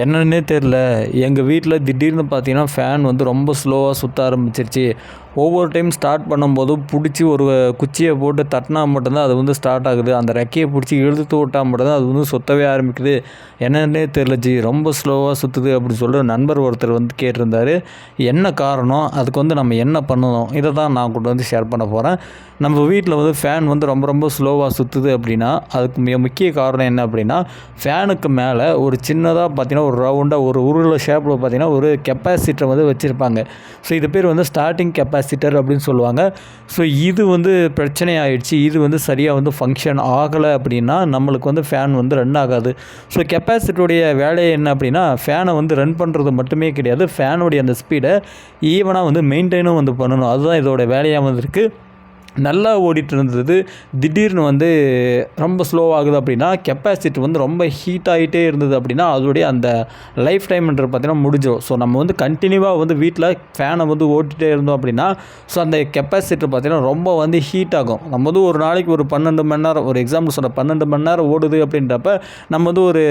என்னன்னே தெரில. எங்கள் வீட்டில் திடீர்னு பார்த்தீங்கன்னா, ஃபேன் வந்து ரொம்ப ஸ்லோவாக சுத்த ஆரம்பிச்சிருச்சு. ஒவ்வொரு டைம் ஸ்டார்ட் பண்ணும்போதும் புடிச்சு ஒரு குச்சிய போட்டு தட்டினா மட்டும்தான் அது வந்து ஸ்டார்ட் ஆகுது. அந்த ரெக்கைய புடிச்சு இழுத்து விட்டா மட்டும்தான் அது வந்து சுத்தவே ஆரம்பிக்குது. என்னன்னே தெரில ஜி. ரொம்ப ஸ்லோவாக சுத்துது அப்படின்னு சொல்லிட்டு நண்பர் ஒருத்தர் வந்து கேட்டிருந்தாரு. என்ன காரணம்? அதுக்கு வந்து நம்ம என்ன பண்ணணும்? இத தான் நான் கொண்டு வந்து ஷேர் பண்ண போறேன். நம்ம வீட்டில் வந்து ஃபேன் வந்து ரொம்ப ரொம்ப ஸ்லோவாக சுத்துது அப்படின்னா, அதுக்கு முக்கிய காரணம் என்ன அப்படின்னா, ஃபேனுக்கு மேலே ஒரு சின்னதா பார்த்தீங்கன்னா, ஒரு ரவுண்டாக ஒரு உருளை ஷேப்பில் பார்த்தீங்கன்னா, ஒரு கெப்பாசிட்டர் வந்து வச்சுருப்பாங்க. ஸோ இது பேர் வந்து ஸ்டார்ட்டிங் கெப்பாசிட்டர் அப்படின்னு சொல்லுவாங்க. ஸோ இது வந்து பிரச்சனை ஆயிடுச்சு. இது வந்து சரியாக வந்து ஃபங்க்ஷன் ஆகலை அப்படின்னா, நம்மளுக்கு வந்து ஃபேன் வந்து ரன் ஆகாது. ஸோ கெப்பாசிட்டருடைய வேலை என்ன அப்படின்னா, ஃபேனை வந்து ரன் பண்ணுறது மட்டுமே கிடையாது. ஃபேனுடைய அந்த ஸ்பீடை ஈவனாக வந்து மெயின்டைனும் வந்து பண்ணணும். அதுதான் இதோட வேலையாக வந்து இருக்குது. நல்லா ஓடிட்டு இருந்தது. திடீர்னு வந்து ரொம்ப ஸ்லோவாகுது அப்படின்னா, கெப்பாசிட்டி வந்து ரொம்ப ஹீட் ஆகிட்டே இருந்தது அப்படின்னா, அதோடைய அந்த லைஃப் டைம்ன்றது பார்த்தீங்கன்னா முடிஞ்சிடும். ஸோ நம்ம வந்து கண்டினியூவாக வந்து வீட்டில் ஃபேனை வந்து ஓட்டிகிட்டே இருந்தோம் அப்படின்னா, ஸோ அந்த கெப்பாசிட்டர் பார்த்தீங்கன்னா ரொம்ப வந்து ஹீட் ஆகும். நம்ம வந்து ஒரு நாளைக்கு ஒரு 12 மணி நேரம், ஒரு எக்ஸாம்பிள் சொல்கிறேன், 12 மணி நேரம் ஓடுது அப்படின்றப்ப, நம்ம வந்து ஒரு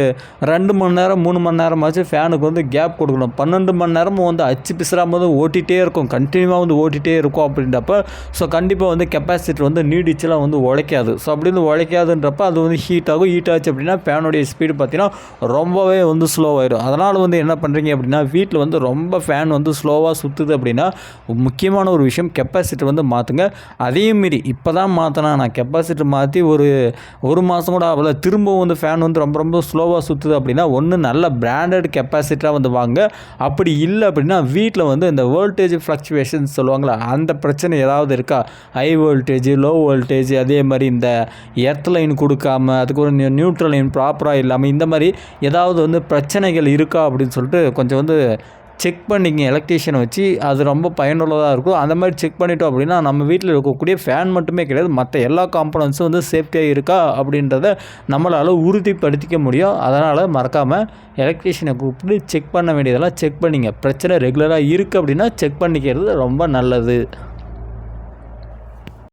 2 மணி நேரம் 3 மணி நேரமாச்சு ஃபேனுக்கு வந்து கேப் கொடுக்கணும். 12 மணி நேரமும் வந்து அச்சு பிசுறாம வந்து ஓட்டிகிட்டே இருக்கும், கண்டினியூவாக வந்து ஓட்டிகிட்டே இருக்கும் அப்படின்றப்ப, ஸோ கண்டிப்பாக வந்து கெப்பாசிட்டர் வந்து நீடிச்சுலாம் வந்து உழைக்காது. ஸோ அப்படி வந்து உழைக்காதுன்றப்ப அது வந்து ஹீட் ஆகும். ஹீட் ஆச்சு அப்படின்னா ஃபேனுடைய ஸ்பீடு பார்த்தீங்கன்னா ரொம்பவே வந்து ஸ்லோவாயிடும். அதனால் வந்து என்ன பண்ணுறீங்க அப்படின்னா, வீட்டில் வந்து ரொம்ப ஃபேன் வந்து ஸ்லோவாக சுற்றுது அப்படின்னா, முக்கியமான ஒரு விஷயம் கெப்பாசிட்டர் வந்து மாற்றுங்க. அதையும் மீறி இப்போ தான் மாற்றினா, நான் கெப்பாசிட்டர் மாற்றி ஒரு மாதம் கூட ஆகல, திரும்பவும் வந்து ஃபேன் வந்து ரொம்ப ரொம்ப ஸ்லோவாக சுற்றுது அப்படின்னா, ஒன்று நல்ல பிராண்டட் கெப்பாசிட்டராக வந்து வாங்க. அப்படி இல்லை அப்படின்னா, வீட்டில் வந்து இந்த வோல்டேஜ் ஃப்ளக்சுவேஷன்ஸ் சொல்லுவாங்களா, அந்த பிரச்சனை ஏதாவது இருக்கா, ஹை வோல்டேஜ் லோ வோல்டேஜ், அதே மாதிரி இந்த எர்த் லைன் கொடுக்காம, அதுக்கு ஒரு நியூட்ரல் லைன் ப்ராப்பராக இல்லாமல், இந்த மாதிரி ஏதாவது வந்து பிரச்சனைகள் இருக்கா அப்படின்னு சொல்லிட்டு கொஞ்சம் வந்து செக் பண்ணிங்க எலக்ட்ரீஷியனை வச்சு. அது ரொம்ப பயனுள்ளதாக இருக்கும். அந்த மாதிரி செக் பண்ணிட்டோம் அப்படின்னா, நம்ம வீட்டில் இருக்கக்கூடிய ஃபேன் மட்டுமே கிடையாது, மற்ற எல்லா காம்பனன்ட்ஸும் வந்து சேஃப்டியாக இருக்கா அப்படின்றத நம்மளால் உறுதிப்படுத்திக்க முடியும். அதனால் மறக்காமல் எலக்ட்ரீஷியனை கூப்பிட்டு செக் பண்ண வேண்டியதெல்லாம் செக் பண்ணிங்க. பிரச்சனை ரெகுலராக இருக்குது அப்படின்னா செக் பண்ணிக்கிறது ரொம்ப நல்லது.